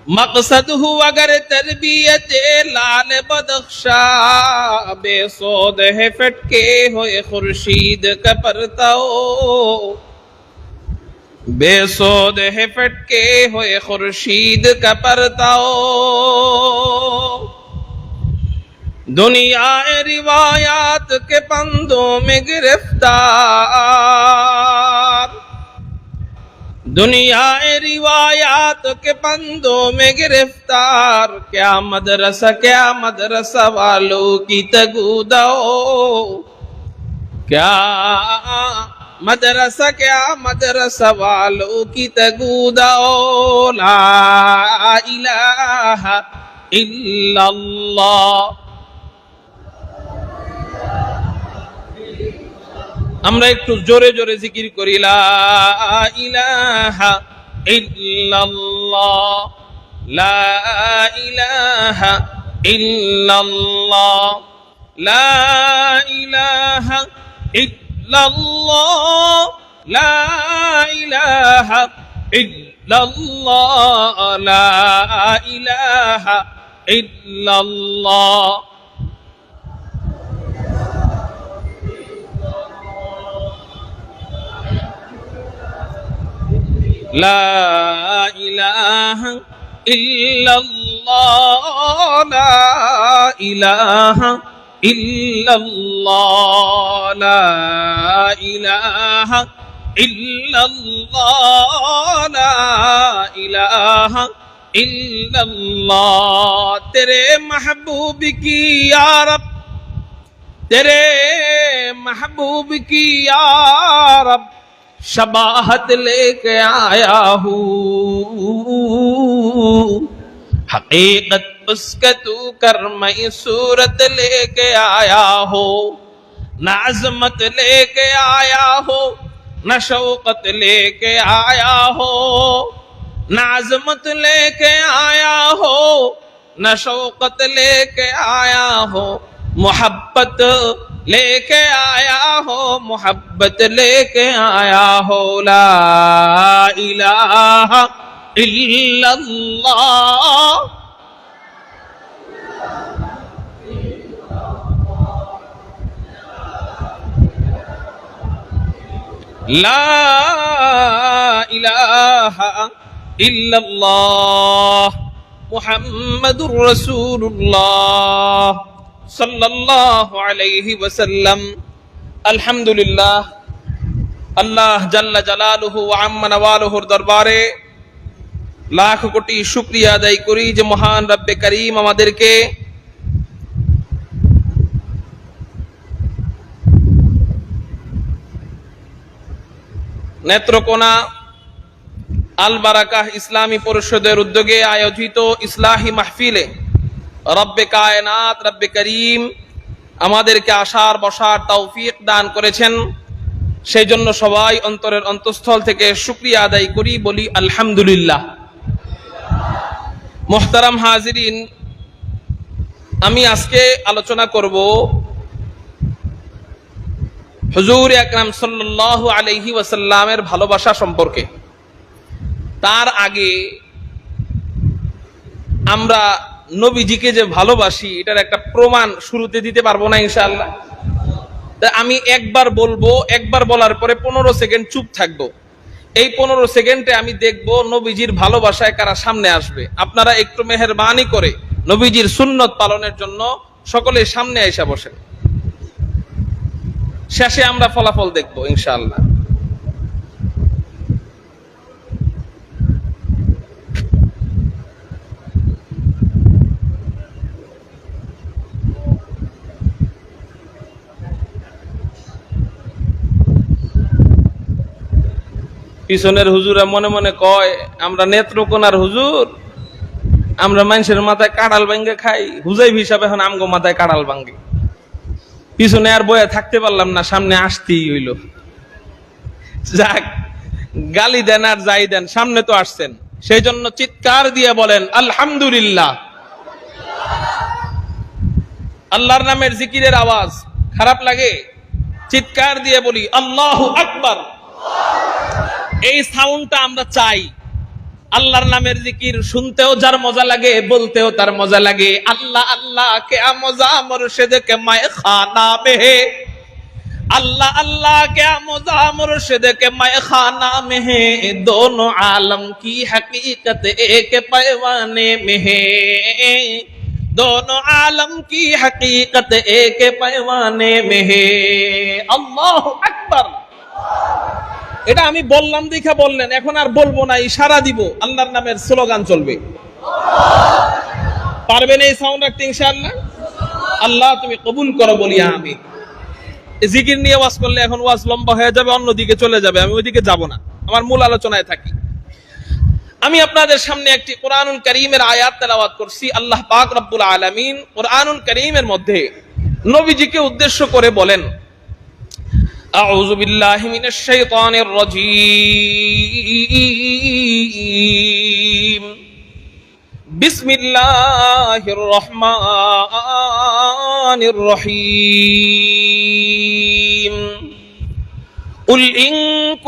मकसद हो अगर तरबियत लाल बदख्शा, बेसोद है फटके होए खुर्शीद का परताओ, बेसोद है फटके होए खुर्शीद का परताओ। दुनिया रिवायात के पंदों में गिरफ्तार, दुनिया रिवायात के पंदों में गिरफ्तार। क्या मदरसा वालों की तगुदाओ, क्या मदरसा वालों की तगुदाओ। ला इलाहा इल्लल्लाह। আমরা একটু জোরে জোরে জিকির করি, লা ইলাহা ইল্লাল্লাহ, লা ইলাহা ইল্লাল্লাহ, লা ইলাহা ইল্লাল্লাহ, লা ইলাহা ইল্লাল্লাহ, লা ইলাহা ইল্লাল্লাহ। لا إله إلا الله، لا إله إلا الله، لا إله إلا الله، لا إله إلا الله۔ तेरे महबूब की या रब, तेरे महबूब की या रब शबाहत लेके आया हूँ। हकीकत उसका तू कर, मैं सूरत लेके आया हो। न अजमत लेके आया हो, न शौकत लेके आया हो, न अजमत लेके आया हो, न शौकत लेके आया हो। मोहब्बत लेके आया हो, मोहब्बत लेके आया हो। ला इलाहा इल्लल्लाह, ला इलाहा इल्लल्लाह, मुहम्मदुर रसूलुल्लाह सल्लल्लाहु अलैहि वसल्लम। अल्हम्दुलिल्लाह, अल्लाह जल्ल जलालुहु व अम्मा नवालुहुर दरबारे लाख कोटी शुक्रिया আদায় করি যে মহান রব্বে করিম আমাদেরকে নেত্রকোনা আল বারাকাহ ইসলামী পরিষদের উদ্যোগে আয়োজিত ইসলাহি মাহফিলে রব্বে কায়নাত রব্বে করিম আমাদেরকে আসার বসার তৌফিক দান করেছেন। সেই জন্য সবাই অন্তরের অন্তঃস্থল থেকে শুকরিয়া আদায় করি, বলি আলহামদুলিল্লাহ। মুহতারাম হাজিরিন, আমি আজকে আলোচনা করব হুজুর আকরাম সাল্লাল্লাহু আলাইহি ওয়াসাল্লামের ভালোবাসা সম্পর্কে। তার আগে আমরা নবীজিকে যে ভালোবাসি এটার একটা প্রমাণ শুরুতে দিতে পারবো না ইনশাআল্লাহ। তা আমি একবার বলবো, একবার বলার পরে 15 সেকেন্ড চুপ থাকবো। এই 15 সেকেন্ডে আমি দেখবো নবীজির ভালোবাসায় কারা সামনে আসবে। আপনারা একটু মেহেরবানি করে নবীজির সুন্নত পালনের জন্য সকলে সামনে এসে বসেন। শেষে আমরা ফলাফল দেখবো ইনশাআল্লাহ। পিছনের হুজুরা মনে মনে কয় আমরা নেত্রকোনার হুজুর, আমরা মানুষের মাথায় কাঁড়াল ভাঙ্গে খাই, হুজাইব হিসাবে এখন আমগো মাথায় কাঁড়াল ভাঙ্গে। পিছনে আর বয়ে থাকতে পারলাম না, সামনে আসতেই হইল। যাক, গালি দেন আর যাই দেন, সামনে তো আসছেন, সেই জন্য চিৎকার দিয়ে বলেন আলহামদুলিল্লাহ। আল্লাহর নামের জিকিরের আওয়াজ খারাপ লাগে? চিৎকার দিয়ে বলি আল্লাহু আকবার। এই সাউন্ডটা আমরা চাই। আল্লাহর নামের জিকির শুনতেও যার মজা লাগে, বলতেও তার মজা লাগে। আল্লাহ আল্লাহ কে মজা মুর্শিদ কে মায়ে খানা মে হে, अल्लाह अल्लाह क्या मज़ा मुर्शिद के मैखाना में है, दोनों आलम की हकीकत एक पैमाने में है, दोनों आलम की हकीकत एक पैमाने में है। अल्लाह अकबर। এটা আমি বললাম দেখা বললেন, এখন আর বলবো না, ইশারা দিব, আল্লাহর নামের স্লোগান চলবে। পারবেন এই সাউন্ড রাখতে ইনশাআল্লাহ? আল্লাহ তুমি কবুল করো বলি আমিন। জিকির নিয়ে ওয়াজ করলে এখন ওয়াজ লম্বা হয়ে যাবে, অন্যদিকে চলে যাবে, আমি ওইদিকে যাব না, আমার মূল আলোচনায় থাকি। আমি আপনাদের সামনে একটি কোরআনুল কারীমের আয়াত তেলাওয়াত করছি। আল্লাহ পাক রব্বুল আলামিন কোরআনুল কারীমের মধ্যে নবীজিকে উদ্দেশ্য করে বলেন, আউযু বিল্লাহি মিনাশ শাইতানির রাজীম, বিসমিল্লাহির রহমানির রহিম, قل إن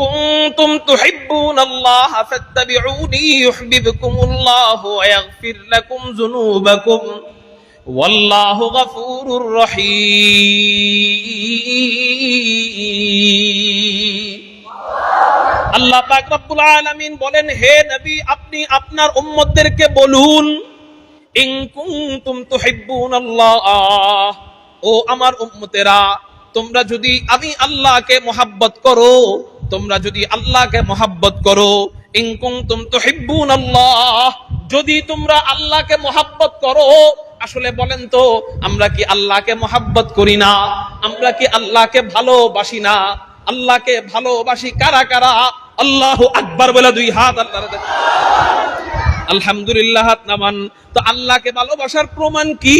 كنتم تحبون الله فاتبعوني يحببكم الله ويغفر لكم ذنوبكم والله غفور رحيم। আল্লাহ পাক রব্বুল আলামিন বলেন, হে নবী আপনি আপনার উম্মতদেরকে বলুন, ইন কুনতুম তুহিব্বুনাল্লাহ, ও আমার উম্মতেরা, তোমরা যদি আমি আল্লাহকে মহব্বত করো, তোমরা যদি আল্লাহকে মহব্বত করো, ইন কুনতুম তুহিব্বুনাল্লাহ, যদি তোমরা আল্লাহকে মহব্বত করো। আসলে বলেন তো, আমরা কি আল্লাহকে মহব্বত করি না? আমরা কি আল্লাহকে ভালোবাসি না? আল্লাহকে ভালোবাসি কারা কারা? আল্লাহু আকবার বলে দুই হাত আল্লাহর কাছে, আলহামদুলিল্লাহ হাত নামান। তো আল্লাহকে ভালোবাসার প্রমাণ কি?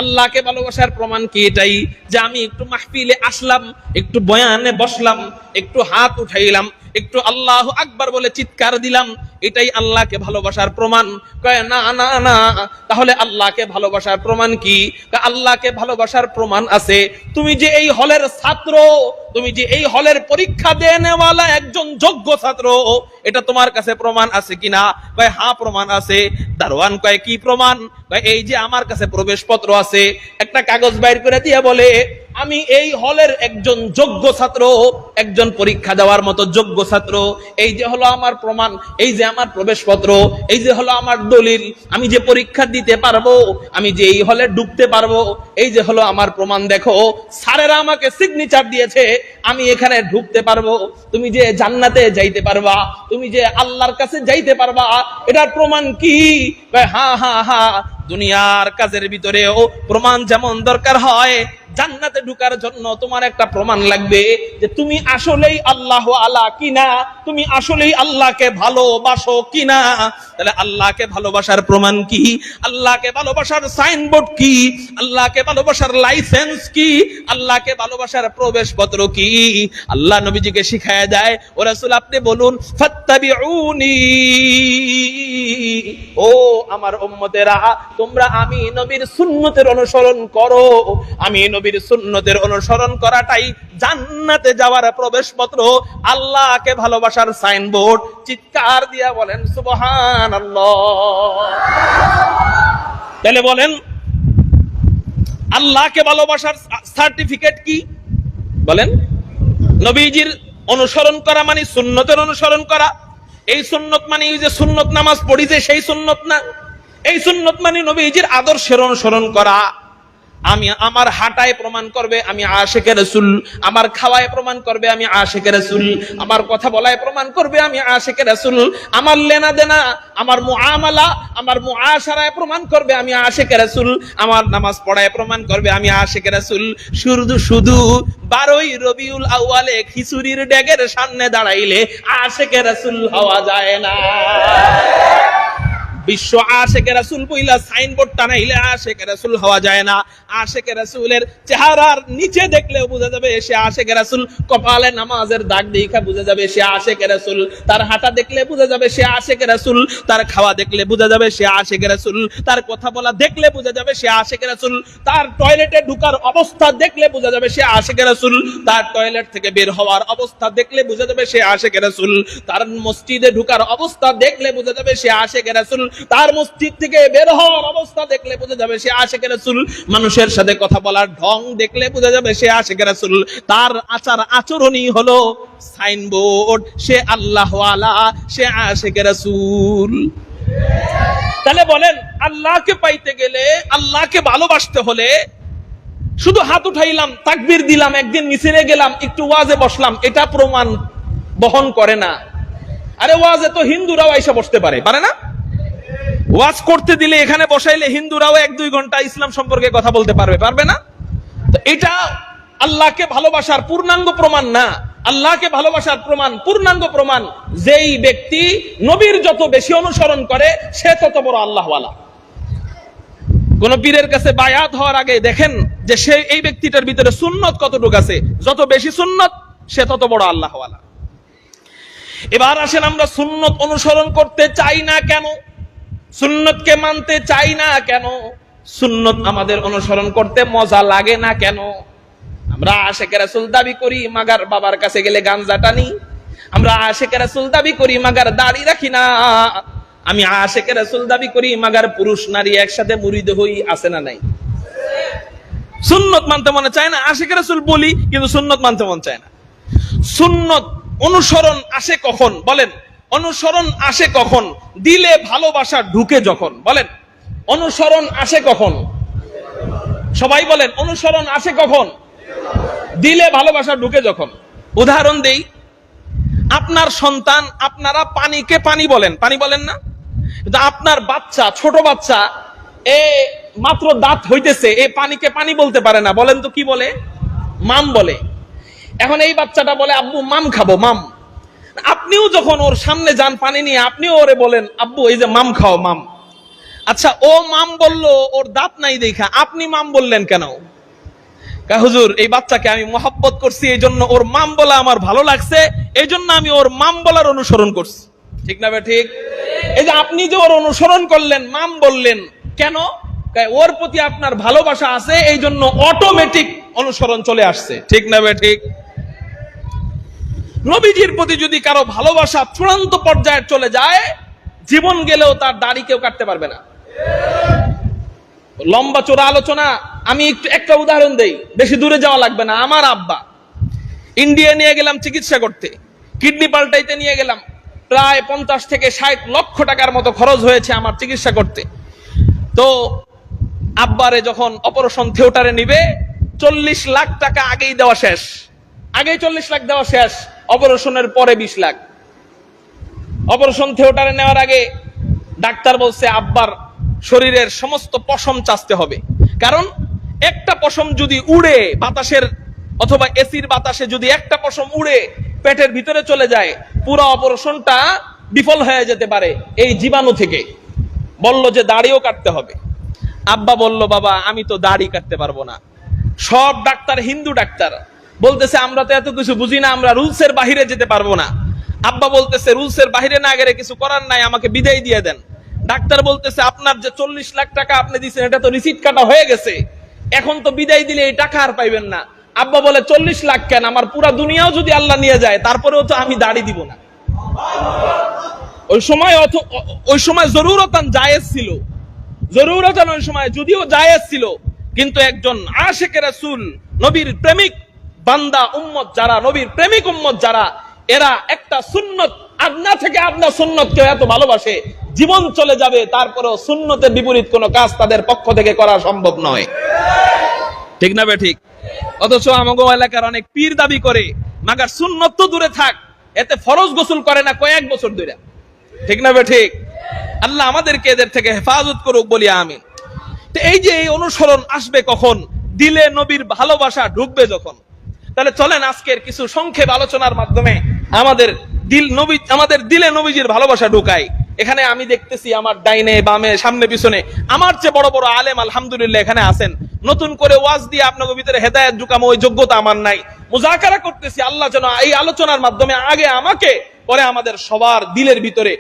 আল্লাহকে ভালোবাসার প্রমাণ কি? এটাই যে আমি একটু মাহফিলে আসলাম, একটু বয়ানে বসলাম, একটু হাত উঠাইলাম, একটু আল্লাহু আকবার বলে চিৎকার দিলাম, এটাই আল্লাহকে ভালোবাসার প্রমাণ? কয় না না না, তাহলে আল্লাহকে ভালোবাসার প্রমাণ কি? আল্লাহকে ভালোবাসার প্রমাণ আছে, তুমি যে এই হলের ছাত্র, তুমি যে এই হলের পরীক্ষা দেনেওয়ালা একজন যোগ্য ছাত্র, এটা তোমার কাছে প্রমাণ আছে কিনা? কয় হ্যাঁ প্রমাণ আছে। দারোয়ান কয় কি প্রমাণ? কয় এই যে আমার কাছে প্রবেশপত্র আছে। একটা কাগজ বাইর করে দিয়ে বলে, আমি এই হলের একজন যোগ্য ছাত্র, একজন পরীক্ষা দেওয়ার মতো যোগ্য ছাত্র, এই যে হলো আমার প্রমাণ, এই যে আমার প্রবেশপত্র, এই যে হলো আমার দলিল, আমি যে পরীক্ষা দিতে পারবো, আমি যে এই হলে ঢুকতে পারবো, এই যে হলো আমার প্রমাণ। দেখো স্যারেরা আমাকে সিগনেচার দিয়েছে, আমি এখানে ঢুকতে পারবো। তুমি যে জান্নাতে যাইতে পারবা, তুমি যে আল্লাহর কাছে যাইতে পারবা, এটার প্রমাণ কি? হ্যাঁ হ্যাঁ হ্যাঁ, দুনিয়ার কাজের ভিতরেও প্রমাণ যেমন দরকার হয়, জান্নাতে ঢোকার জন্য তোমার একটা প্রমাণ লাগবে যে তুমি আসলেই আল্লাহ আলা কিনা, তুমি আসলেই আল্লাহকে ভালোবাসো কিনা। তাহলে আল্লাহকে ভালোবাসার প্রমাণ কি? আল্লাহকে ভালোবাসার সাইনবোর্ড কি? আল্লাহকে ভালোবাসার লাইসেন্স কি? আল্লাহকে ভালোবাসার প্রবেশপত্র কি? আল্লাহ নবীজিকে শিখায়া দেয়, ও রাসূল আপনি বলুন, ফাত্তাবিউনি, ও আমার উম্মতেরা, তোমরা আমি নবীর সুন্নতের অনুসরণ করো। আমি নবীর সুন্নতের অনুসরণ করাটাই জান্নাতে যাওয়ার প্রবেশপত্র, আল্লাহকে ভালোবাসার সাইনবোর্ড। চিৎকার দিয়া বলেন সুবহানাল্লাহ। তাহলে বলেন আল্লাহকে ভালোবাসার সার্টিফিকেট কি? বলেন নবীজির অনুসরণ করা মানে সুন্নতের অনুসরণ করা। এই সুন্নত মানে এই যে সুন্নত নামাজ পড়ি যে সেই সুন্নত না, এই সুন্নত মানে নবীজির আদর্শের অনুসরণ করা। আমি আমার হাঁটায় প্রমাণ করবে আমি আশিকে রাসূল, আমার খাওয়ায় প্রমাণ করবে আমি আশিকে রাসূল, আমার কথা বলায় প্রমাণ করবে আমি আশিকে রাসূল, আমার লেনা দেনা, আমার মুআমালা, আমার মুআশারায় প্রমাণ করবে আমি আশিকে রাসূল, আমার নামাজ পড়ায় প্রমাণ করবে আমি আশিকে রাসূল। শুধু শুধু 12ই রবিউল আউয়ালে খিচুড়ির ডেগের সামনে দাঁড়াইলে আশিকে রাসূল হওয়া যায় না। বিশ্ব আশেকে রাসূল বইলা সাইনবোর্ড টানাইলে আশেকে রাসূল হওয়া যায় না। আশেকে রাসূলের চেহারার নিচে দেখলেও বোঝা যাবে সে আশেকে রাসূল, কপালে নামাজের দাগ দেখা বোঝা যাবে সে আশেকে রাসূল, তার হাঁটা দেখলে বোঝা যাবে সে আশেকে রাসূল, তার খাওয়া দেখলে বোঝা যাবে সে আশেকে রাসূল, তার কথা বলা দেখলে বোঝা যাবে সে আশেকে রাসূল, তার টয়লেটে ঢোকার অবস্থা দেখলে বোঝা যাবে সে আশেকে রাসূল, তার টয়লেট থেকে বের হওয়ার অবস্থা দেখলে বোঝা যাবে সে আশেকে রাসূল, তার মসজিদে ঢোকার অবস্থা দেখলে বোঝা যাবে সে আশেকে রাসূল, তার মসজিদ থেকে বের হওয়ার অবস্থা দেখলে বোঝা যাবে সে আশেকে রাসূল, মানুষের সাথে কথা বলার ঢং দেখলে বোঝা যাবে সে আশেকে রাসূল, তার আচার আচরণই হলো সাইনবোর্ড, সে আল্লাহওয়ালা, সে আশেকে রাসূল। তাহলে বলেন, আল্লাহকে পাইতে গেলে, আল্লাহকে ভালোবাসতে হলে শুধু হাত উঠাইলাম, তাকবীর দিলাম, একদিন মিছিলে গেলাম, একটু ওয়াজে বসলাম, এটা প্রমাণ বহন করে না। আরে ওয়াজে তো হিন্দুরাও এসে বসতে পারে, পারে না? ওয়াজ করতে দিলে এখানে বসাইলে হিন্দুরাও 1-2 ঘন্টা ইসলাম সম্পর্কে কথা বলতে পারবে, পারবে না? তো এটা আল্লাহকে ভালোবাসার পূর্ণাঙ্গ প্রমাণ না। আল্লাহকে ভালোবাসার প্রমাণ, পূর্ণাঙ্গ প্রমাণ, যেই ব্যক্তি নবীর যত বেশি অনুসরণ করে সে তত বড় আল্লাহওয়ালা। কোন পীরের কাছে বায়াত হওয়ার আগে দেখেন যে সে, এই ব্যক্তিটার ভিতরে সুন্নত কতটুকু আছে, যত বেশি সুন্নত সে তত বড় আল্লাহওয়ালা। এবার আসেন, আমরা সুন্নত অনুসরণ করতে চাই না কেন? সুন্নতকে মানতে চাই না কেন? সুন্নত আমাদের অনুসরণ করতে মজা লাগে না কেন? আমরা আশেকে রাসূল দাবি করি, মাগার বাবার কাছে গেলে গাঞ্জা টানি। আমরা আশেকে রাসূল দাবি করি, মাগার দাড়ি রাখি না। আমি আশেকে রাসূল দাবি করি, মাগার পুরুষ নারী একসাথে মুরিদ হই, আছে না নাই? সুন্নত মানতে মনে চায় না, আশেকে রাসূল বলি কিন্তু সুন্নত মানতে মন চায় না। সুন্নত অনুসরণ আসে কখন বলেন? অনুসরণ আসে কখন? দিলে ভালোবাসা ঢুকে যখন। বলেন, অনুসরণ আসে কখন? সবাই বলেন, অনুসরণ আসে কখন? দিলে ভালোবাসা ঢুকে যখন। উদাহরণ দেই, আপনার সন্তান, আপনারা পানিকে পানি বলেন, পানি বলেন না? কিন্তু আপনার বাচ্চা, ছোট বাচ্চা, এ মাত্র দাঁত হইতেছে, এ পানিকে পানি বলতে পারে না, বলেন তো কি বলে? মাম বলে। এখন এই বাচ্চাটা বলে, আব্বু মাম খাবো, মাম। আপনিও যখন ওর সামনে যান পানি নিয়ে, আপনিও ওরে বলেন, আব্বু এই যে মাম খাও, মাম। আচ্ছা, ও মাম বললো, ওর দাঁত নাই দেখা, আপনি মাম বললেন কেন? হুজুর, এই বাচ্চাকে আমি মহব্বত করছি, এই জন্য ওর মাম বলা আমার ভালো লাগছে, এই জন্য আমি ওর মাম বলার অনুসরণ করছি। ঠিক না ভাই? ঠিক। এই যে আপনি যে ওর অনুসরণ করলেন, মাম বললেন কেন? ওর প্রতি আপনার ভালোবাসা আছে, এই জন্য অটোমেটিক অনুসরণ চলে আসছে। ঠিক না ভাই? ঠিক। নবীজির প্রতি যদি কারো ভালোবাসা চূড়ান্ত পর্যায়ে চলে যায়, জীবন গেলেও তার দাড়ি কেউ কাটতে পারবে না। লম্বা চোরা আলোচনা, আমি একটা উদাহরণ দেই, বেশি দূরে যাওয়া লাগবে না। আমার আব্বা ইন্ডিয়া নিয়ে গেলাম চিকিৎসা করতে, কিডনি পাল্টাইতে নিয়ে গেলাম, প্রায় 50 থেকে 60 লক্ষ টাকার মতো খরচ হয়েছে আমার চিকিৎসা করতে। তো আব্বারে যখন অপারেশন থিয়েটারে নিবে, 40 লাখ টাকা আগেই দেওয়া শেষ, আগেই 40 লাখ দেওয়া শেষ, অপারেশনের পরে 20 লাখ। অপারেশন থিয়েটারে নেওয়ার আগে ডাক্তার বলছে আব্বার শরীরের সমস্ত পশম চাচতে হবে, কারণ একটা পশম যদি উড়ে বাতাসের অথবা এসির বাতাসে যদি একটা পশম উড়ে পেটের ভিতরে চলে যায়, পুরো অপারেশনটা বিফল হয়ে যেতে পারে এই জীবাণু থেকে। বলল যে দাড়িও কাটতে হবে। আব্বা বলল, বাবা আমি তো দাড়ি কাটতে পারবো না। সব ডাক্তার হিন্দু ডাক্তার, বলতেছে আমরা তো এত কিছু বুঝি না, আমরা রুলসের বাহিরে যেতে পারবো না। আব্বা বলতেছে রুলসের বাহিরে না গেলে কিছু করার নাই, আমাকে বিদায় দিয়ে দেন। ডাক্তার বলতেছে আপনার যে 40 লাখ টাকা আপনি দিচ্ছেন, এটা তো রিসিট কাটা হয়ে গেছে, এখন তো বিদায় দিলে এই টাকা আর পাইবেন না। আব্বা বলে 40 লাখ কেন, আমার পুরা দুনিয়াও যদি আল্লাহ নিয়ে যায় তারপরেও তো আমি দাড়ি দিব না। ওই সময় জরুরতান জায়েজ ছিল, জরুরতান ওই সময় যদিও জায়েজ ছিল, কিন্তু একজন আশিকে রাসূল, নবীর প্রেমিক বান্দা উম্মত যারা, নবীর প্রেমিক উম্মত যারা, এরা একটা সুন্নত, আদনা থেকে আদনা সুন্নতকে এত ভালোবাসে, জীবন চলে যাবে তারপরেও সুন্নতের বিপরীত কোনো কাজ তাদের পক্ষ থেকে করা সম্ভব নয়। ঠিক না বে ঠিক? অথচ আমাগো এলাকার অনেক পীর দাবি করে, মাগার সুন্নত তো দূরে থাক, এতে ফরজ গোসল করে না কয়েক বছর ধরে। ঠিক না বে ঠিক? আল্লাহ আমাদেরকে এদের থেকে হেফাজত করুক, বলি আমিন। তো এই যে এই অনুসরণ আসবে কখন? দিলে নবীর ভালোবাসা ঢুকবে যখন। তাহলে চলেন আজকের কিছু সংক্ষেপ আলোচনার মাধ্যমে আমাদের দিলে নবীজির ভালোবাসা ঢুকাই। এখানে আমি দেখতেছি আমার ডাইনে বামে সামনে পিছনে আমার চেয়ে বড় বড় আলেম আলহামদুলিল্লাহ এখানে আছেন। নতুন করে ওয়াজ দিয়ে আপনাদের ভিতরে হেদায়েত ঢুকামো ওই যোগ্যতা আমার নাই। মুজাকারা করতেছি, আল্লাহ যেন এই আলোচনার মাধ্যমে আগে আমাকে পরে আমাদের সবার দিলের ভিতরে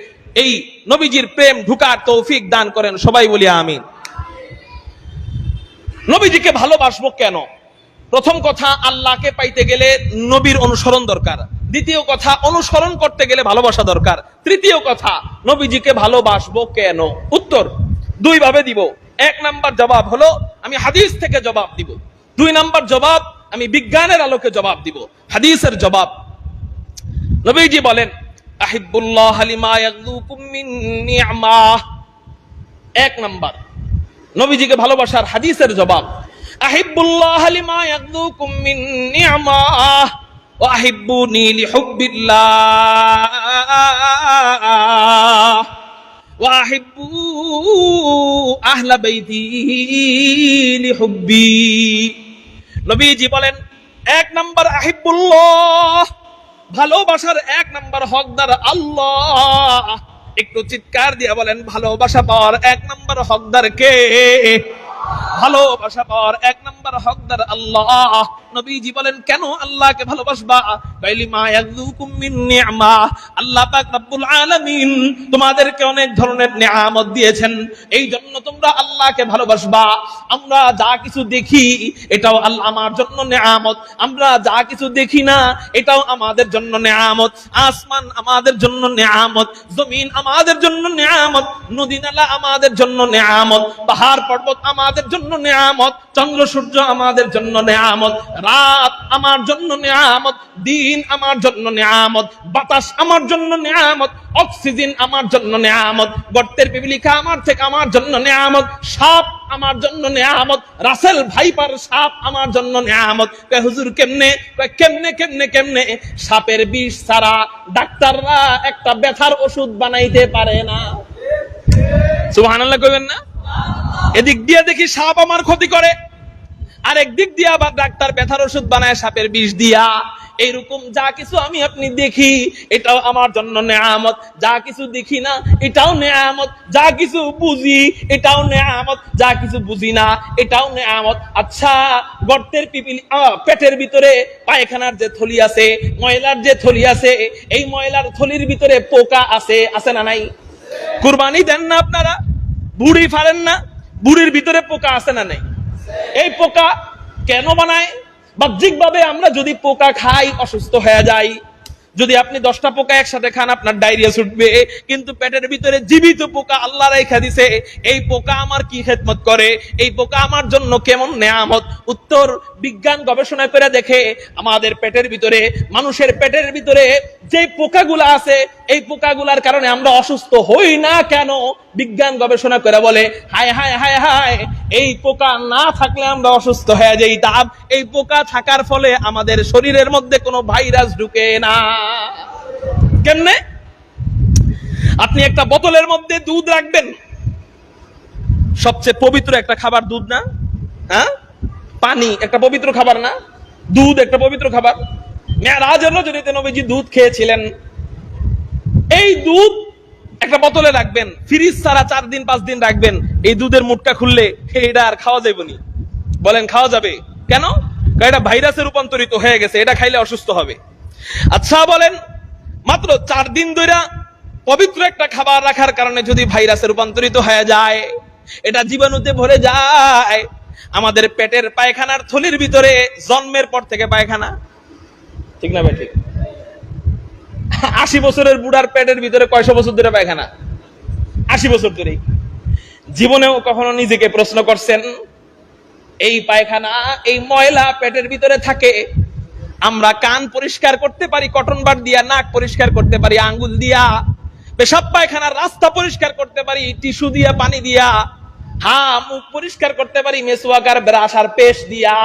এই নবীজির প্রেম ঢুকার তৌফিক দান করেন। সবাই বলি আমিন। নবীজিকে ভালোবাসবো কেন? প্রথম কথা, আল্লাহকে পাইতে গেলে নবীর অনুসরণ দরকার। দ্বিতীয় কথা, অনুসরণ করতে গেলে ভালোবাসা দরকার। তৃতীয় কথা, নবীজিকে ভালোবাসবো কেন? উত্তর দুই ভাবে দিব। এক নাম্বার জবাব হলো আমি হাদিস থেকে জবাব দিব। দুই নাম্বার জবাব আমি বিজ্ঞানের আলোকে জবাব দিব। হাদিসের জবাব, নবীজি বলেন আহিব্বুল্লাহ লিমা ইয়াগলুকুম মিন নি'মাহ। এক নাম্বার নবীজিকে ভালোবাসার হাদিসের জবাব, আহিব্বুল্লাহ লিমা ইয়াগলুকুম মিন নি'মাহ ওয়া আহিব্বুনি লিহুব্বিল্লাহ ওয়া আহিব্বু আহলা বাইতি লিহুব্বি। নবীজি বলেন এক নাম্বার আহিব্বুল্লাহ, ভালোবাসার এক নাম্বার হকদার আল্লাহ। একটু চিৎকার দিয়ে বলেন ভালোবাসা পাওয়ার এক নাম্বার হকদার কে? ভালোবাসা পাওয়ার এক নাম্বার হকদার আল্লাহ। নবীজি বলেন কেন আল্লাহকে ভালোবাসবা? কাইলিমা ইয়াযুকুম মিন নি'মা, আল্লাহ পাক রব্বুল আলামিন তোমাদেরকে অনেক ধরনের নিয়ামত দিয়েছেন, এই জন্য তোমরা আল্লাহকে ভালোবাসবা। আমরা যা কিছু দেখি এটাও আল্লাহ আমার জন্য নিয়ামত, আমরা যা কিছু দেখি না এটাও আমাদের জন্য নিয়ামত। আসমান আমাদের জন্য নিয়ামত, জমিন আমাদের জন্য নিয়ামত, নদী নালা আমাদের জন্য নিয়ামত, পাহাড় পর্বত আমাদের জন্য নিয়ামত, চন্দ্র সূর্য আমাদের জন্য নিয়ামত, রাত আমার জন্য নিয়ামত, দিন আমার জন্য নিয়ামত, বাতাস আমার জন্য নিয়ামত, অক্সিজেন আমার জন্য নিয়ামত, গর্তের পিপিলিকা আমার জন্য নিয়ামত, সাপ আমার জন্য নিয়ামত, রাসেল ভাইপার সাপ আমার জন্য নিয়ামত। হুজুর কেমনে? কেমনে কেমনে কেমনে? সাপের বিষ ছাড়া ডাক্তাররা একটা ব্যথার ওষুধ বানাইতে পারে না। সুবহানাল্লাহ কইবেন না? এদিক দিয়ে দেখি সাপ আমার ক্ষতি করে, আর একদিক দিয়ে আবার ডাক্তার ব্যথার ওষুধ বানায় সাপের বিষ দিয়া। এইরকম যা কিছু আমি আপনি দেখি এটাও আমার জন্য নিয়ামত, যা কিছু দেখি না এটাও নিয়ামত, যা কিছু বুঝি এটাও নিয়ামত, যা কিছু বুঝি না এটাও নিয়ামত। আচ্ছা, গর্তের পিপিলি পেটের ভিতরে পায়খানার যে থলি আছে, ময়লার যে থলি আছে, এই ময়লার থলির ভিতরে পোকা আছে, আছে না নাই? কুরবানি দেন না আপনারা? বুড়ি ফাড়েন না? বুড়ির ভিতরে পোকা আছে না নাই? এই পোকা কেন বানায়? বাহ্যিক ভাবে আমরা যদি পোকা খাই অসুস্থ হয়ে যাই। যদি আপনি 10টা পোকা একসাথে খান আপনার ডায়রিয়া ছুটবে, কিন্তু পেটের ভিতরে জীবিত পোকা আল্লাহ রাইখা দিছে। এই পোকা আমার কি খেদমত করে? এই পোকা আমার জন্য কেমন নেয়ামত? উত্তর, বিজ্ঞান গবেষণা করে দেখে আমাদের পেটের ভিতরে, মানুষের পেটের ভিতরে যে পোকাগুলা আছে এই পোকাগুলার কারণে আমরা অসুস্থ হই না কেন? বিজ্ঞান গবেষণা করে বলে হায় হায় হায় হায়, এই পোকা না থাকলে আমরা অসুস্থ হয়ে যাইতাম। এই পোকা থাকার ফলে আমাদের শরীরের মধ্যে কোনো ভাইরাস ঢুকে না। কেমনে? আপনি একটা বোতলের মধ্যে দুধ রাখবেন, সবচেয়ে পবিত্র একটা খাবার দুধ না? হ্যাঁ, পানি একটা পবিত্র খাবার না? দুধ একটা পবিত্র খাবার। মেরাজের রজনীতে নবীজি দুধ খেয়েছিলেন। এই দুধ একটা বোতলে রাখবেন, ফ্রিজ ছাড়া 4 দিন 5 দিন রাখবেন, এই দুধের মুটকা খুললে এটা আর খাওয়া যাবে না। বলেন খাওয়া যাবে কেন? কারণ এটা ভাইরাসে রূপান্তরিত হয়ে গেছে, এটা খাইলে অসুস্থ হবে। আচ্ছা বলেন, মাত্র 4 দিন ধরে পবিত্র একটা খাবার রাখার কারণে যদি ভাইরাসে রূপান্তরিত হয়ে যায়, এটা জীবাণুতে ভরে যায়, আমাদের পেটের পায়খানার থলির ভিতরে জন্মের পর থেকে পায়খানা, ঠিক না ভাই? ঠিক। 80 বছরের বুড়ার পেটের ভিতরে কয়শো বছর ধরে পায়খানা? 80 বছর ধরে। জীবনেও কখনো নিজেকে প্রশ্ন করছেন এই পায়খানা, এই ময়লা পেটের ভিতরে থাকে? আমরা কান পরিষ্কার করতে পারি কটন বার দিয়া, নাক পরিষ্কার করতে পারি আঙ্গুল দিয়া, পেশাব পায়খানার রাস্তা পরিষ্কার করতে পারি টিস্যু দিয়া, পানি দিয়া, হ্যাঁ, মুখ পরিষ্কার করতে পারি মেসওয়াক আর ব্রাশ আর পেস্ট দিয়া,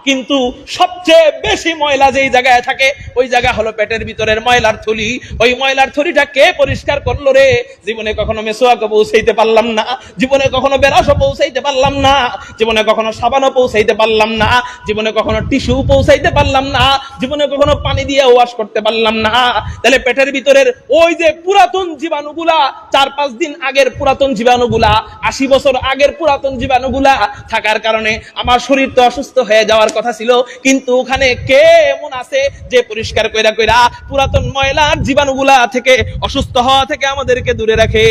কিন্তু সবচেয়ে বেশি ময়লা যেই জায়গায় থাকে ওই জায়গা হলো পেটের ভিতরের ময়লার থলি। ওই ময়লার থলিটা কে পরিষ্কার করলো রে? জীবনে কখনো মেসওয়াকও পৌঁছাইতে পারলাম না, জীবনে কখনো ব্রাশও পৌঁছাইতে পারলাম না, জীবনে কখনো সাবানও পৌঁছাইতে পারলাম না, জীবনে কখনো টিস্যু পৌঁছাইতে পারলাম না, জীবনে কখনো পানি দিয়ে ওয়াশ করতে পারলাম না। তাহলে পেটের ভিতরের ওই যে পুরাতন জীবাণুগুলা, 4-5 দিন আগের পুরাতন জীবাণুগুলা, 80 বছর আগের পুরাতন জীবাণুগুলা থাকার কারণে আমার শরীর তো অসুস্থ হয়ে যাওয়ার কথা ছিল, কিন্তু ওখানে কে এমন আছে যে পরিষ্কার কইরা কইরা পুরাতন ময়লার জীবাণুগুলা থেকে, অসুস্থ হওয়া থেকে আমাদেরকে দূরে রাখে?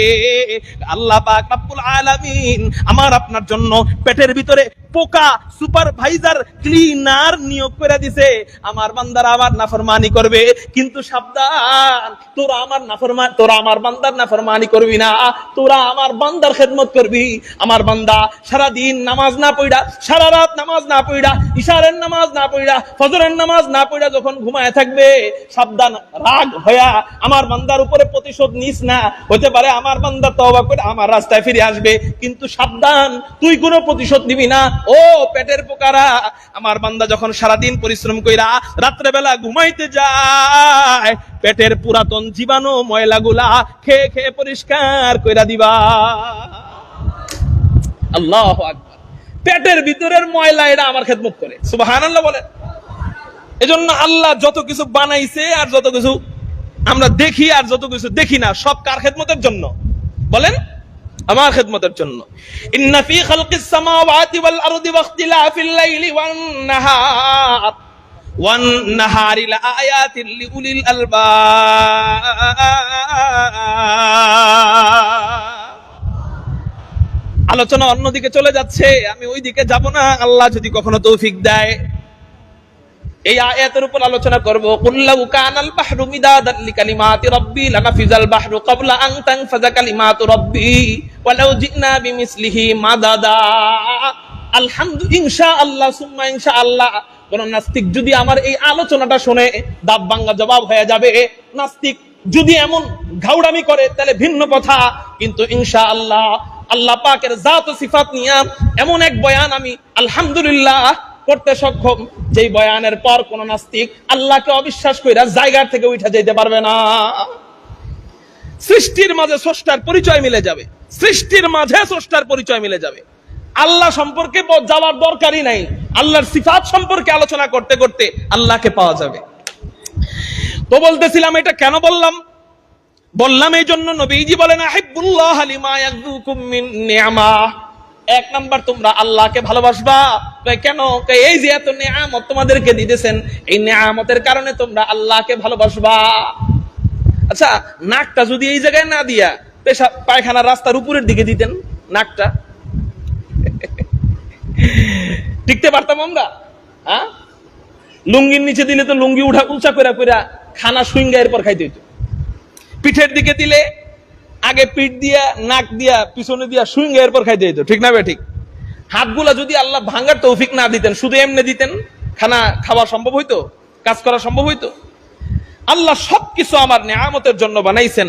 আল্লাহ পাক রব্বুল আলামিন আমার আপনার জন্য পেটের ভিতরে পোকা সুপারভাইজার ক্লিনার নিয়োগ করে দিছে। আমার বান্দারা আমার নাফরমানি করবে, কিন্তু সাবধান, তোরা আমার বান্দার নাফরমানি করবি না, তোরা আমার বান্দার খেদমত করবি। আমার বান্দা সারা দিন নামাজ না পড়া, সারা রাত নামাজ না পড়া, ইশারের নামাজ না পড়া, ফজরের নামাজ না পড়া যখন ঘুমায় থাকবে, সাবধান, রাগ হইয়া আমার বান্দার উপরে প্রতিশোধ নিস না। হতে পারে আমার বান্দা তওবা করে আমার রাস্তায় ফিরে আসবে, কিন্তু সাবধান, তুই কোনো প্রতিশোধ নিবি না। ও পেটের পোকারা, আমার বান্দা যখন সারাদিন পরিশ্রম কইরা রাত্রে বেলা ঘুমাইতে যায়, পেটের পুরাতন জীবাণু ময়লাগুলা খেয়ে খেয়ে পরিষ্কার কইরা দিবা। আল্লাহু আকবার। পেটের ভিতরের ময়লা এটা আমার খেদমত করে, সুবহানাল্লাহ বলেন। এজন্য আল্লাহ যত কিছু বানাইছে আর যত কিছু আমরা দেখি আর যত কিছু দেখি না, সব কার খেদমতের জন্য বলেন? আমার খেদমতের জন্য। ইন্না ফি খালকিস সামাওয়াতি ওয়াল আরদি ওয়াখতিলাফিল লাইলি ওয়ান নাহারি লাআয়াতিল লিউলিল আলবাব। আলোচনা অন্যদিকে চলে যাচ্ছে, আমি ওই দিকে যাব না, আল্লাহ যদি কখনো তৌফিক দেয়। এই আয়াতের উপর আলোচনা করব। কুল্লাউ কানাল বাহরু মিদাদান লিকালিমাতি রাব্বি লানাফিজাল বাহরু ক্বাবলা আন তানফাযা কালিমাতু রাব্বি ওয়ালাউ জিনা বিমিসলিহি মাদাদা। আলহামদুলিল্লাহ, ইনশাআল্লাহ সুম্মা ইনশাআল্লাহ, কোন নাস্তিক যদি আমার এই আলোচনাটা শুনে দাব ভাঙা জবাব হয়ে যাবে। নাস্তিক যদি এমন ঘাউড়ামি করে তাহলে ভিন্ন কথা, কিন্তু ইনশাআল্লাহ আল্লাহ পাকের জাত ও সিফাত নিয়ে এমন এক বয়ান আমি আলহামদুলিল্লাহ করতে সক্ষম, যেই বয়ানের পর কোন নাস্তিক আল্লাহকে অবিশ্বাস কইরা জায়গা থেকে উঠে যেতে পারবে না। সৃষ্টির মাঝে স্রষ্টার পরিচয় মিলে যাবে, সৃষ্টির মাঝে স্রষ্টার পরিচয় মিলে যাবে। আল্লাহ সম্পর্কে যাওয়ার দরকারই নাই, আল্লাহর সিফাত সম্পর্কে আলোচনা করতে করতে আল্লাহকে পাওয়া যাবে। তো বলতেছিলাম, এটা কেন বললাম এই জন্য, নবীজি বলেন আহিব্বুল্লাহ লিমা ইয়াযুকুম মিন নি'মা। এক নাম্বার, তোমরা আল্লাহকে ভালোবাসবা। কেন? এই যে এত নিয়ামত তোমাদেরকে দিতেছেন, এই নিয়ামতের কারণে তোমরা আল্লাহকে ভালোবাসবা। আচ্ছা, নাকটা যদি এই জায়গায় না দিয়া পেশাব পায়খানার রাস্তার উপরের দিকে দিতেন, নাকটা টিকতে পারতাম আমরা? হ্যাঁ, লুঙ্গির নিচে দিলে তো লুঙ্গি উঁচা করে খানা সুইঙ্গা এরপর খাইতে হইতো। পিঠের দিকে দিলে আগে পিঠ দিয়া, নাক দিয়া, পিছনে দিয়া সুইঙ্গা এরপর খাইতে হইতো, ঠিক না? ঠিক। হাতগুলা যদি আল্লাহ ভাঙার তৌফিক না দিতেন, শুধু এমনি দিতেন, খানা খাওয়া সম্ভব হইতো? কাজ করা সম্ভব হইতো? আল্লাহ সবকিছু আমার নিয়ামতের জন্য বানাইছেন।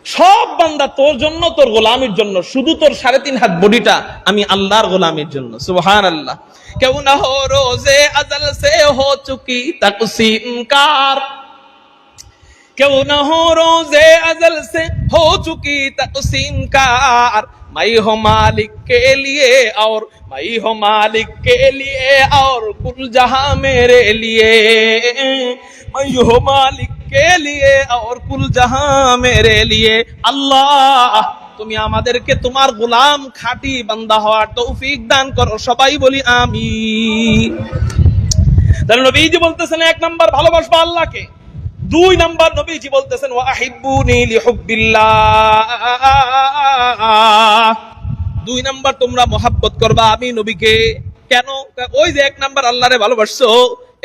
সব বান্দা তোর জন্য, তোর গোলামির জন্য। শুধু তোর 3.5 হাত বডিটা আমি আল্লাহর গোলামির জন্য। সুবহানাল্লাহ। কেউ না হো রোজে আজল সে হো চুকি তাকসীম কার, क्यों न हो रोजे अजल से हो चुकी तक़सीम कार। मैं हो मालिक के लिए और मैं हो मालिक के लिए और कुल जहां मेरे लिए। मैं हो मालिक के लिए और कुल जहां मेरे लिए। अल्लाह, তুমি আমাদেরকে তোমার গোলাম খাঁটি বান্দা হওয়ার তৌফিক দান করো। সবাই বলি আমিন। তাহলে নবীজি বলতেছেন, 1 নাম্বার ভালোবাসবা আল্লাহকে। 2 নাম্বার নবীজি বলতেছেন ওয়াহিব্বুনি লিহুব্বিল্লাহ। 2 নাম্বার তোমরা মহব্বত করবা আমি নবীকে। কেন? ওই যে 1 নাম্বার আল্লাহরে ভালোবাসছো,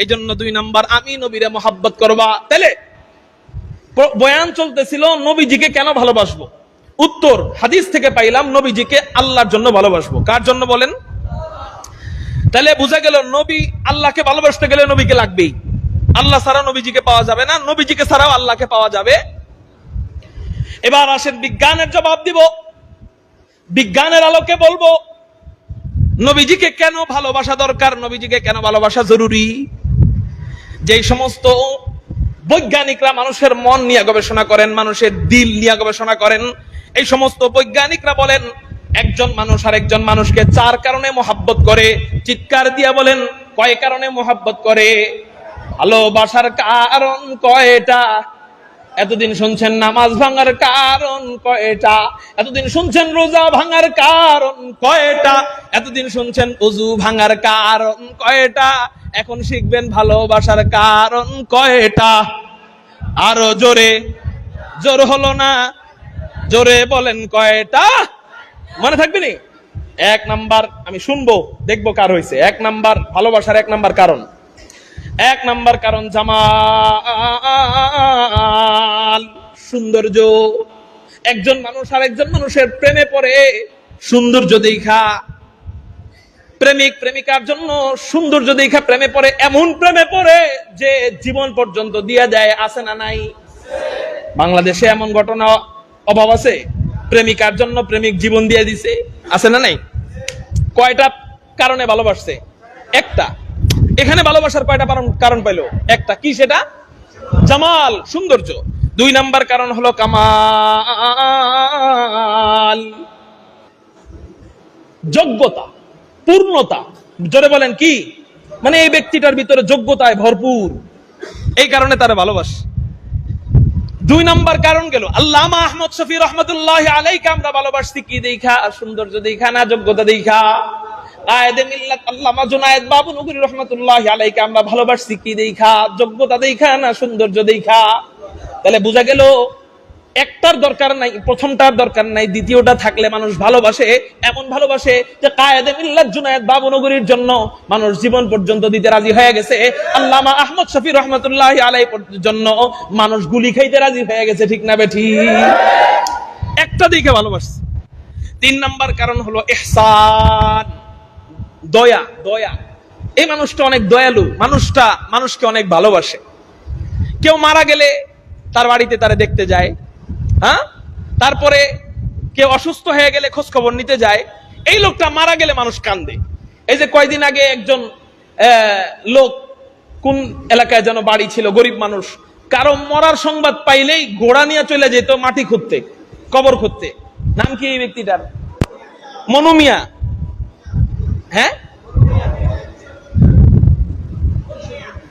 এই জন্য 2 নাম্বার আমি নবীরে মহব্বত করবা। তাহলে বয়ান চলতেছিল নবীজিকে কেন ভালোবাসবো। উত্তর হাদিস থেকে পাইলাম, নবীজিকে আল্লাহর জন্য ভালোবাসবো। কার জন্য বলেন? তাহলে বোঝা গেল নবী আল্লাহকে ভালোবাসতে গেলে নবীকে লাগবেই। আল্লাহ ছাড়া নবীজিকে পাওয়া যাবে না, নবীজিকে ছাড়াও আল্লাহকে পাওয়া যাবে। এবার আসেন বিজ্ঞানের জবাব দিব। বিজ্ঞানের আলোকে বলবো নবীজিকে কেন ভালোবাসা দরকার, নবীজিকে কেন ভালোবাসা জরুরি। যে সমস্ত বৈজ্ঞানিকরা মানুষের মন নিয়ে গবেষণা করেন, মানুষের দিল নিয়ে গবেষণা করেন, এই সমস্ত বৈজ্ঞানিকরা বলেন একজন মানুষ আর একজন মানুষকে 4 কারণে মোহাব্বত করে। চিৎকার দিয়ে বলেন কয় কারণে মোহাব্বত করে? ভালোবাসার কারণ কয়টা? এতদিন শুনছেন নামাজ ভাঙার কারণ কয়টা, এতদিন শুনছেন রোজা ভাঙার কারণ কয়টা, এতদিন শুনছেন ওযু ভাঙার কারণ কয়টা, এখন শিখবেন ভালোবাসার কারণ কয়টা। আরো জোরে, জোর হলো না, জোরে বলেন কয়টা, মনে থাকবে নি? 1 নাম্বার, আমি শুনবো দেখবো কার হয়েছে। 1 নাম্বার ভালোবাসার 1 নাম্বার কারণ, 1 নাম্বার কারণ জামাল, সৌন্দর্য। একজন মানুষ আর একজন মানুষের প্রেমে পড়ে সৌন্দর্য দেখা। প্রেমিক প্রেমিকার জন্য সৌন্দর্য দেখা প্রেমে পড়ে, এমন প্রেমে পড়ে যে জীবন পর্যন্ত দিয়া যায়। আছে না নাই? বাংলাদেশে এমন ঘটনা অভাব আছে? প্রেমিকার জন্য প্রেমিক জীবন দিয়ে দিছে, আছে না নাই? কয়টা কারণে ভালোবাসছে? একটা। এখানে ভালোবাসার কয়টা কারণ পাইলো? একটা। কি সেটা? জামাল, সৌন্দর্য। 2 নাম্বার কারণ হলো কামাল, যোগ্যতা, পূর্ণতা। জোরে বলেন কি? মানে এই ব্যক্তিটার ভিতরে যোগ্যতায় ভরপুর, এই কারণে তারা ভালোবাসে। 2 নাম্বার কারণ গেল আল্লামা আহমদ শফি রহমাতুল্লাহি আলাইহি। আমরা ভালোবাসছি কি দেখা? সৌন্দর্য দেখা না যোগ্যতা দেখা? কায়েদে মিল্লাত আল্লামা জুনায়েদ বাবুনগরী রহমাতুল্লাহি আলাইহি আমরা ভালোবাসছি কি দেখা? যোগ্যতা দেখা না সৌন্দর্য দেখা? তাহলে বোঝা গেল একটার দরকার নাই, প্রথমটার দরকার নাই, দ্বিতীয়টা থাকলে মানুষ ভালোবাসে। এমন ভালোবাসে যে কায়েদে মিল্লাত জুনায়েদ বাবুনগরীর জন্য মানুষ জীবন পর্যন্ত দিতে রাজি হয়ে গেছে। আল্লামা আহমদ শফি রহমাতুল্লাহি আলাইহির জন্য মানুষ গুলি খাইতে রাজি হয়ে গেছে। ঠিক না বেঠিক? একটা দিকে ভালোবাসছে। 3 নাম্বার কারণ হলো ইহসান, দয়া। দয়া, এই মানুষটা অনেক দয়ালু, মানুষটা মানুষকে অনেক ভালোবাসে। কেউ মারা গেলে তার বাড়িতে তারা দেখতে যায়, হ্যাঁ, তারপরে কেউ অসুস্থ হয়ে গেলে খোঁজ খবর নিতে যায়। এই লোকটা মারা গেলে মানুষ কান্দে। এই যে কয়দিন আগে একজন লোক, কোন এলাকায় যেন বাড়ি ছিল, গরিব মানুষ, কারো মরার সংবাদ পাইলেই ঘোড়া নিয়ে চলে যেত মাটি খুঁড়তে, কবর খুঁড়তে। নাম কি এই ব্যক্তিটার? মনু মিয়া। হ্যাঁ,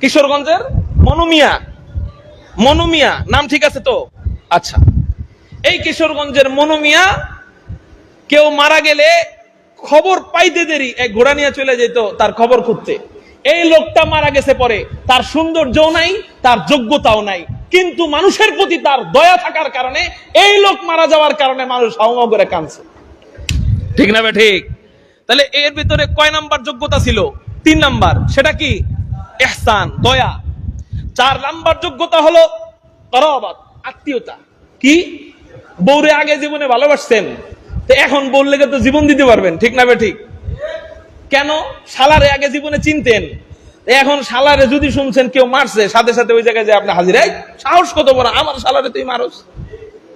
কিশোরগঞ্জের মনু মিয়া। মনু মিয়া নাম ঠিক আছে তো? আচ্ছা, এই কিশোরগঞ্জের মনু মিয়া কেউ মারা গেলে খবর পাইতে দেরি, এক ঘোড়া নিয়ে চলে যেত তার খবর খুঁজতে। এই লোকটা মারা গেছে পরে, তার সৌন্দর্যও নাই, তার যোগ্যতাও নাই, কিন্তু মানুষের প্রতি তার দয়া থাকার কারণে এই লোক মারা যাওয়ার কারণে মানুষ হাউমা করে কাঁদছে। ঠিক না ঠিক? তাহলে এর ভিতরে কয় নাম্বার যোগ্যতা ছিল? 3 নাম্বার। সেটা কি? ইহসান, দয়া। 4 নাম্বার যোগ্যতা হলো করাবাত, আত্মীয়তা। কি? বউরে আগে জীবনে ভালোবাসতেন, তো এখন বললে তো জীবন দিতে পারবেন। ঠিক না ঠিক? কেন? শালারে আগে জীবনে চিনতেন, এখন শালারে যদি শুনছেন কেউ মারছে, সাথে সাথে ওই জায়গায় যে আপনি হাজির। এই সাহস কত বড়, আমার শালারে তুই মারস!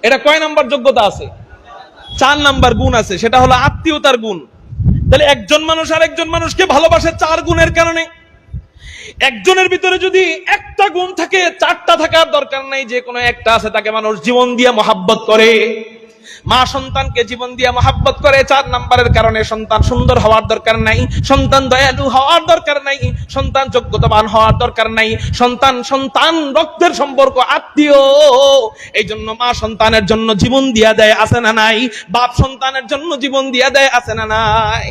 এটা কয় নাম্বার যোগ্যতা আছে? 4 নাম্বার গুণ আছে, সেটা হলো আত্মীয়তার গুণ। তাহলে একজন মানুষ আর একজন মানুষকে ভালোবাসে 4 গুণের কারণে। একজনের ভিতরে যদি একটা গুণ থাকে, 4টা থাকার দরকার নাই, যে কোনো একটা আছে, তাকে মানুষ জীবন দিয়ে মহাব্বত করে। মা সন্তানকে জীবন দিয়ে মহাব্বত করে 4 নাম্বারের কারণে। সন্তান সুন্দর হওয়ার দরকার নাই, সন্তান দয়ালু হওয়ার দরকার নাই, সন্তান যোগ্যতাবান হওয়ার দরকার নাই, সন্তান সন্তান রক্তের সম্পর্ক, আত্মীয়। এই জন্য মা সন্তানের জন্য জীবন দিয়া দেয়, আছে না নাই? বাপ সন্তানের জন্য জীবন দিয়া দেয়, আছে না নাই?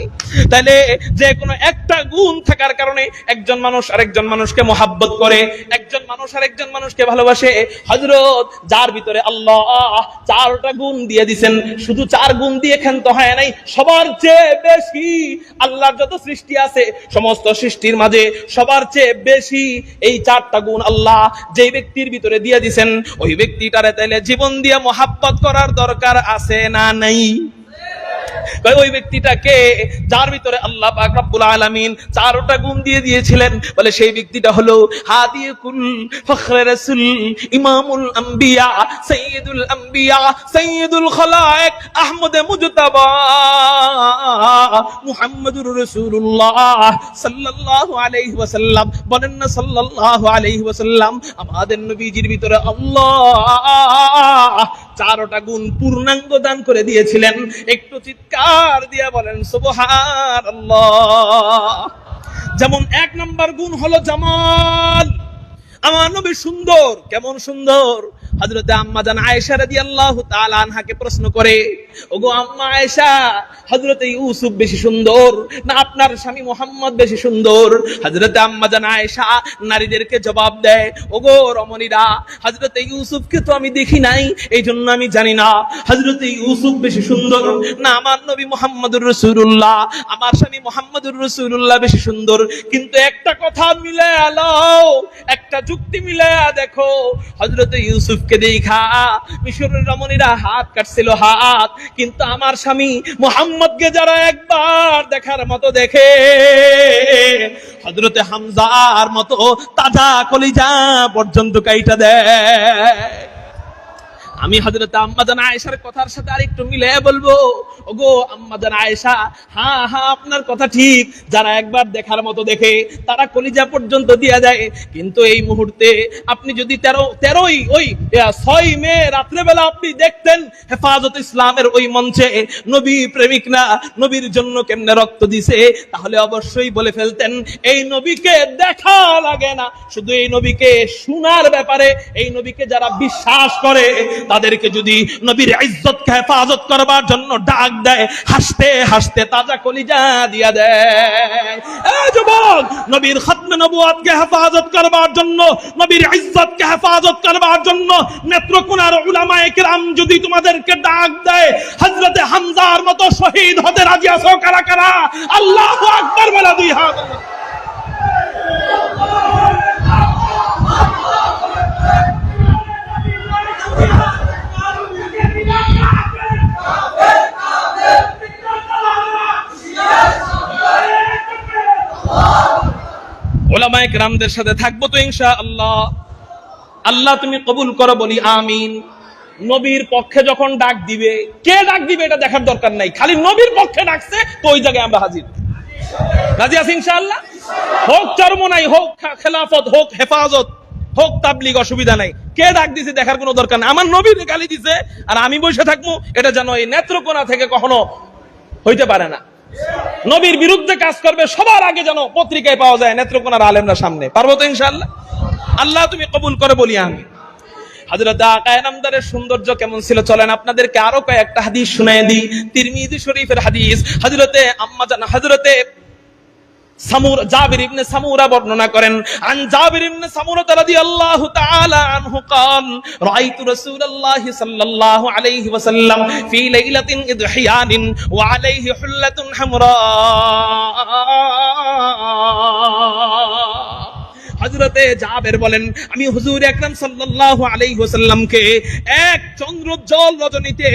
তাহলে যে কোনো একটা গুণ থাকার কারণে একজন মানুষ আরেকজন মানুষকে মহাব্বত করে, একজন মানুষ আরেকজন মানুষকে ভালোবাসে। হযরত যার ভিতরে আল্লাহ 4টা গুণ দিয়ে দিয়েছেন, শুধু 4 গুণ দিয়ে ক্ষান্ত হয় নাই, সবার চেয়ে বেশি আল্লাহর যত সৃষ্টি আছে সমস্ত সৃষ্টির মাঝে সবার চেয়ে বেশি এই 4টা গুণ আল্লাহ যেই ব্যক্তির ভিতরে দিয়ে দিয়েছেন, ওই ব্যক্তিটারে তাইলে জীবন দিয়ে মহাব্বত করার দরকার আছে না নাই? ওই ব্যক্তিটাকে যার ভিতরে আল্লাহ পাক রব্বুল আলামিন চারটা গুণ দিয়ে দিয়েছিলেন, বলে সেই ব্যক্তিটা হলো হাদিকুল ফখরে রাসূল ইমামুল আম্বিয়া সাইয়্যিদুল আম্বিয়া সাইয়্যিদুল খালায়েক আহমদ মুজতাবা মুহাম্মদুর রাসূলুল্লাহ সাল্লাল্লাহু আলাইহি ওয়াসাল্লাম। বলেন না সাল্লাল্লাহু আলাইহি ওয়াসাল্লাম। আমাদের নবীজির ভিতরে আল্লাহ চারটা গুণ পূর্ণাঙ্গ দান করে দিয়েছিলেন। একটু চিৎকার দিয়ে বলেন সুবহানাল্লাহ। যেমন এক নাম্বার গুণ হলো জামাল। আমার নবী সুন্দর। কেমন সুন্দর? হযরতে আম্মা জান আয়েশা রাদিয়াল্লাহু তাআলা আনহাকে প্রশ্ন করে, ওগো আম্মা আয়েশা, হযরতে ইউসুফ বেশি সুন্দর না আপনার স্বামী মুহাম্মদ বেশি সুন্দর? হযরতে আম্মা জান আয়েশা নারীদেরকে জবাব দেয়, ওগো রমণীরা, হযরতে ইউসুফকে তো আমি দেখি নাই, এই জন্য আমি জানি না হযরতে ইউসুফ বেশি সুন্দর না আমার নবী মুহাম্মদুর রাসূলুল্লাহ, আমার স্বামী মুহাম্মদুর রাসূলুল্লাহ বেশি সুন্দর। কিন্তু একটা কথা মিলায়া লও, একটা যুক্তি মিলায়া দেখো, হযরতে ইউসুফকে দেখা মিশরের রমণীরা হাত কাটছিল হাত, কিন্তু আমার স্বামী মুহাম্মদকে যারা একবার দেখার মতো দেখে, হযরতে হামজার মতো তাজা কলিজা পর্যন্ত কাইটা দেয়। আমি হযরত আম্মা জান আয়েশার কথার সাথে আরেকটু মিলিয়ে বলবো, ওগো আম্মা জান আয়েশা, হ্যাঁ হ্যাঁ আপনার কথা ঠিক, যারা একবার দেখার মতো দেখে তারা কলিজা পর্যন্ত দিয়ে দেয়। কিন্তু এই মুহূর্তে আপনি যদি 6 মে রাত্রেবেলা আপনি দেখতেন হেফাজত ইসলামের ওই মঞ্চে নবী প্রেমিকরা নবীর জন্য কেমনে রক্ত দিছে, তাহলে অবশ্যই বলে ফেলতেন এই নবীকে দেখা লাগে না, শুধু এই নবীকে শোনার ব্যাপারে, এই নবীকে যারা বিশ্বাস করে তাদেরকে যদি নবীর ইজ্জতকে হেফাজত করবার জন্য ডাক দেয়, হাসতে হাসতে তাজা কলিজা দিয়া দেয়। এই যুবক, নবীর খতমে নবুয়তকে হেফাজত করবার জন্য, নবীর ইজ্জতকে হেফাজত করবার জন্য নেত্রকোনার উলামায়ে কিরাম যদি তোমাদেরকে ডাক দেয়, হযরতে হামজার মতো শহীদ হতে রাজি আছো কারা কারা? আল্লাহু আকবার বলে দুই হাত। উলামায়ে কিরামদের সাথে থাকবো তো ইনশাআল্লাহ। আল্লাহ তুমি কবুল করো, বলি আমিন। নবীর পক্ষে যখন ডাক দিবে, কে ডাক দিবে এটা দেখার দরকার নাই, খালি নবীর পক্ষে ডাকছে তো ওই জায়গায় আমরা হাজির। রাজি আছি ইনশাআল্লাহ? হোক চরমনাই, হোক খেলাফত, হোক হেফাজত, হোক তাবলীগ, অসুবিধা নাই। কে ডাক দিছে দেখার কোনো দরকার নাই। আমার নবীর গালি দিছে আর আমি বসে থাকবো, এটা যেন এই নেত্রকোনা থেকে কখনো হইতে পারে না। নবীর বিরুদ্ধে কাজ করবে সবার আগে যেন পত্রিকায় পাওয়া যায় নেত্রকোনার আলেমরা সামনে। পারবো তো ইনশাআল্লাহ? আল্লাহ তুমি কবুল করে, বলি আমি। হযরত আকা নামদারের সৌন্দর্য কেমন ছিল চলেন আপনাদেরকে আরো কয়েকটা হাদিস শুনায়ে দিই। তিরমিজি শরীফের হাদিস, হযরতে আম্মা জান হযরতে জাবির ইবনে সামুরা বর্ণনা করেন, আন জাবির ইবনে সামুরা রাদিয়াল্লাহু তাআলা আনহু قال রাআইতু রাসূলুল্লাহ সাল্লাল্লাহু আলাইহি ওয়াসাল্লাম ফি লাইলাতিন ইদহিয়ান ওয়া আলাইহি হুল্লাতুন হামরা। হযরতে জাবের বলেন, আমি হুজুর আকরাম সাল্লাল্লাহু আলাইহি ওয়াসাল্লামকে এক চন্দ্রোজ্জ্বল রজনীতে,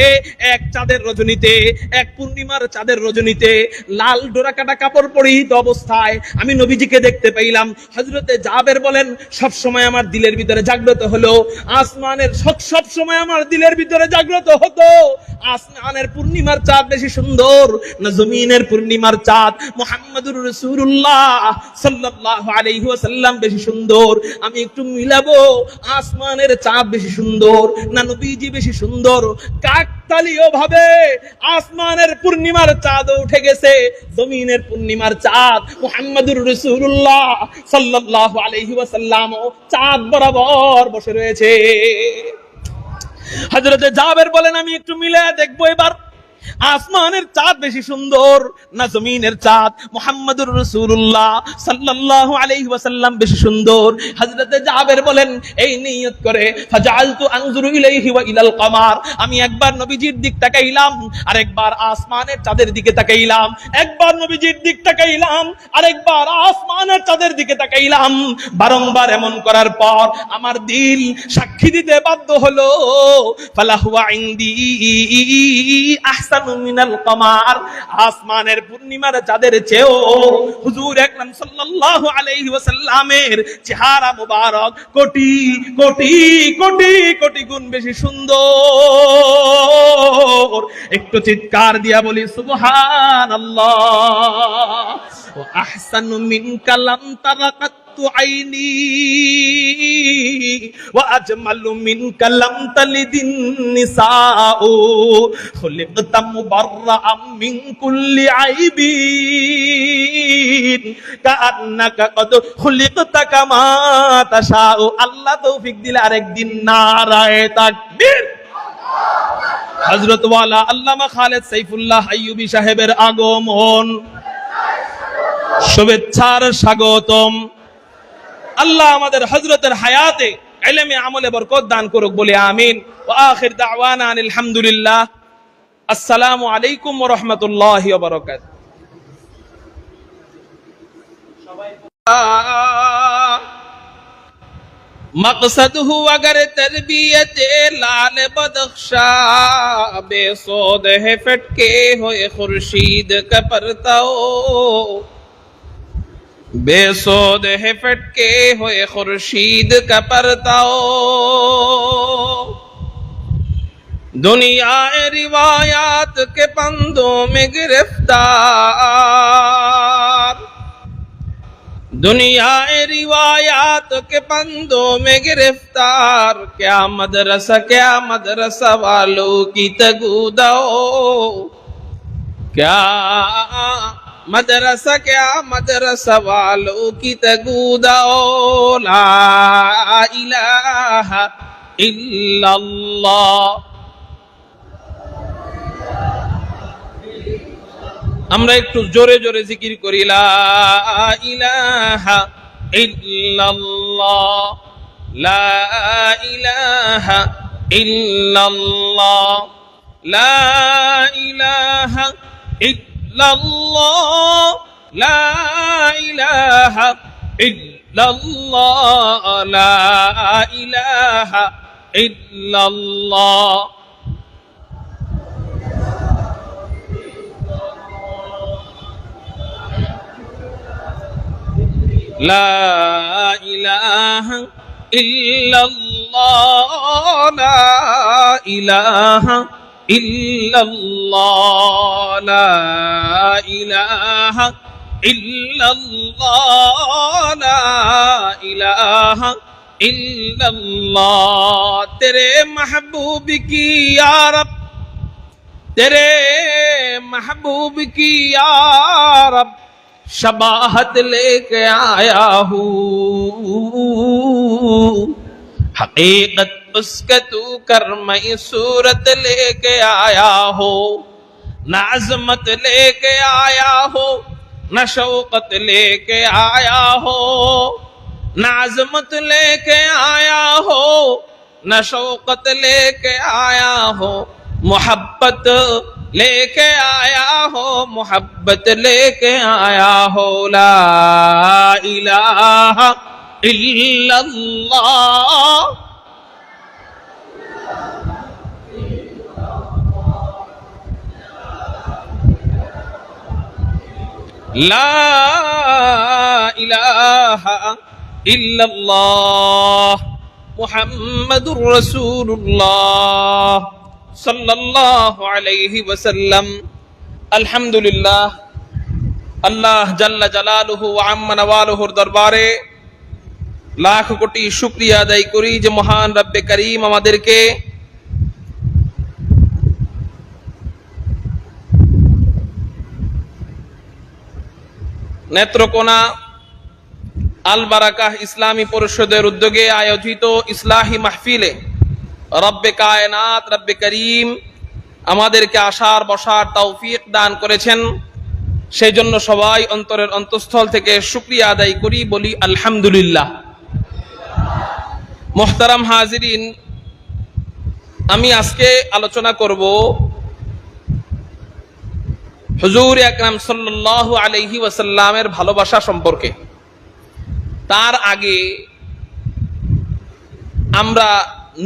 এক চাঁদের রজনীতে, এক পূর্ণিমার চাঁদের রজনীতে লাল ডোরাকাটা কাপড় পরিহিত অবস্থায় আমি নবীজিকে দেখতে পাইলাম। হযরতে জাবের বলেন, সব সময় আমার দিলের ভিতরে জাগ্রত হলো, আসমানের সব সময় আমার দিলের ভিতরে জাগ্রত হতো, আসমানের পূর্ণিমার চাঁদ বেশি সুন্দর না জমিনের পূর্ণিমার চাঁদ? মুহাম্মদুর রাসূলুল্লাহ সাল্লাল্লাহু আলাইহি ওয়াসাল্লাম বেশি সুন্দর। আমি একটু মিলাবো, আসমানের চাঁদ বেশি সুন্দর না নবীজি বেশি সুন্দর? কাকতালীয় ভাবে আসমানের পূর্ণিমার চাঁদ উঠে গেছে, জমিনের পূর্ণিমার চাঁদ মুহাম্মদুর রাসূলুল্লাহ সাল্লাল্লাহু আলাইহি ওয়াসাল্লাম চাঁদ বরাবর বসে রয়েছে। হযরতে জাবের বলেন, আমি একটু মিলে দেখবো এবার আসমানের চাঁদ বেশি সুন্দর না জমিনের চাঁদ? মুহাম্মদুর রাসূলুল্লাহ সাল্লাল্লাহু আলাইহি ওয়াসাল্লাম বেশি সুন্দর। হযরতে জাবের বলেন, এই নিয়ত করে ফাজালতু আনজুরু ইলাইহি ওয়া ইলাল কমার, আমি একবার নবীজির দিক তাকাইলাম আর একবার আসমানের চাঁদের দিকে তাকাইলাম, একবার নবীজির দিক তাকাইলাম আর একবার আসমানের চাঁদের দিকে তাকাইলাম। বারংবার এমন করার পর আমার দিল সাক্ষী দিতে বাধ্য হলো, ফালাহুয়া ইনদি আহসান আহসানু মিনাল কমার, আসমানের পূর্ণিমার চাঁদের চেয়েও হুজুর আকরাম সাল্লাল্লাহু আলাইহি ওয়াসাল্লামের চেহারা মুবারক কোটি কোটি কোটি কোটি গুণ বেশি সুন্দর। একটু চিৎকার দিয়া বলি সুবহানাল্লাহ। ওয়া আহসানু মিনকা লাম তারা কাত্তু আইনি ওয়া আজমালু মিনকা লাম তালিদিন নিসাউ খুলিকতা মুবাররাআম মিন কুল্লি আইবিন কাআন্নাকা কদ খুলিকতা কামা তাশাউ। আল্লাহ তৌফিক দিলে আরেকদিন নারায়ে তাকবীর। হযরত ওয়ালা আল্লামা খালেদ সাইফুল্লাহ আইয়ুবী সাহেবের আগমন, শুভেচ্ছার স্বাগতম। আল্লাহ আমাদের হযরতের হায়াতে ইলমে আমলে বরকত দান করুক, বলে আমিন। ওয়া আখির দাওয়ানা আনিল হামদুলিল্লাহ। আসসালামু আলাইকুম ওয়া রাহমাতুল্লাহি ওয়া বারাকাতুহু। मकसद हुआ अगर तरबियत लाल बदख्शा, बेसोद है फटके होए खुर्शीद का परताओ, बेसोद है फटके होए खुर्शीद का परताओ। दुनिया रिवायात के पंदों में गिरफ्तार, दुनिया रिवायात के पंदों में गिरफ्तार। क्या मदरसा वालों की तगुदाओ, क्या मदरसा वालों की तगुदाओ। ला इलाहा इल्लल्लाह। আমরা একটু জোরে জোরে জিকির করি, লা ইলাহা ইল্লাল্লাহ, লা ইলাহা ইল্লাল্লাহ, লা ইলাহা ইল্লাল্লাহ, লা ইলাহা ইল্লাল্লাহ, লা ইলাহা ইল্লাল্লাহ। لا إله إلا الله، لا إله إلا الله، لا إله إلا الله، لا إله إلا الله۔ तेरे महबूब की या रब, तेरे महबूब की या रब शबाहत लेके आया हूँ, हकीकत उसका तू कर मैं सूरत लेके आया हो। न अज़मत लेके आया हो, न शौकत लेके आया हो, न अज़मत लेके आया हो, न शौकत लेके आया हो। मोहब्बत लेके आया हो, मोहब्बत लेके आया हो। ला इलाहा इल्लल्लाह। ला इलाहा इल्लल्लाह मुहम्मदुर रसूलुल्लाह सल्लल्लाहु अलैहि वसल्लम। अल्हम्दुलिल्लाह, अल्लाह जल्ला जलालुहु व अम्मा नवालुहुर दरबारे लाख कोटी शुक्रिया আদায় করি যে মহান রব্বে করিম আমাদেরকে নেত্রকোনা আল বারাকাহ ইসলামী পরিষদের উদ্যোগে আয়োজিত ইসলাহি মাহফিলে রব্বে কায়নাত রব্বে করিম আমাদেরকে আসার বসার তৌফিক দান করেছেন। সেই জন্য সবাই অন্তরের অন্তঃস্থল থেকে শুকরিয়া আদায় করি, বলি আলহামদুলিল্লাহ। মুহতারাম হাজিরিন, আমি আজকে আলোচনা করব হুজুর আকরাম সাল্লাল্লাহু আলাইহি ওয়াসাল্লামের ভালোবাসা সম্পর্কে। তার আগে আমরা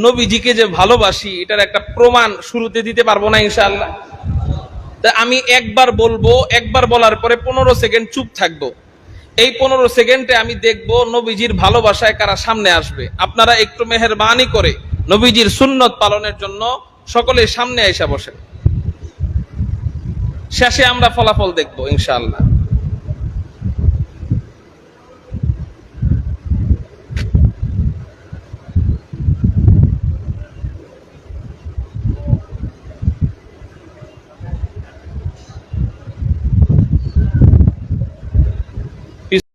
নবীজিকে যে ভালোবাসি এটার একটা প্রমাণ শুরুতে দিতে পারবো না ইনশাআল্লাহ? তা আমি একবার বলবো, একবার বলার পরে 15 সেকেন্ড চুপ থাকবো। এই 15 সেকেন্ডে আমি দেখবো নবীজির ভালোবাসায় কারা সামনে আসবে। আপনারা একটু মেহেরবানি করে নবীজির সুন্নত পালনের জন্য সকলে সামনে এসে বসেন। শেষে আমরা ফলাফল দেখবো ইনশাআল্লাহ।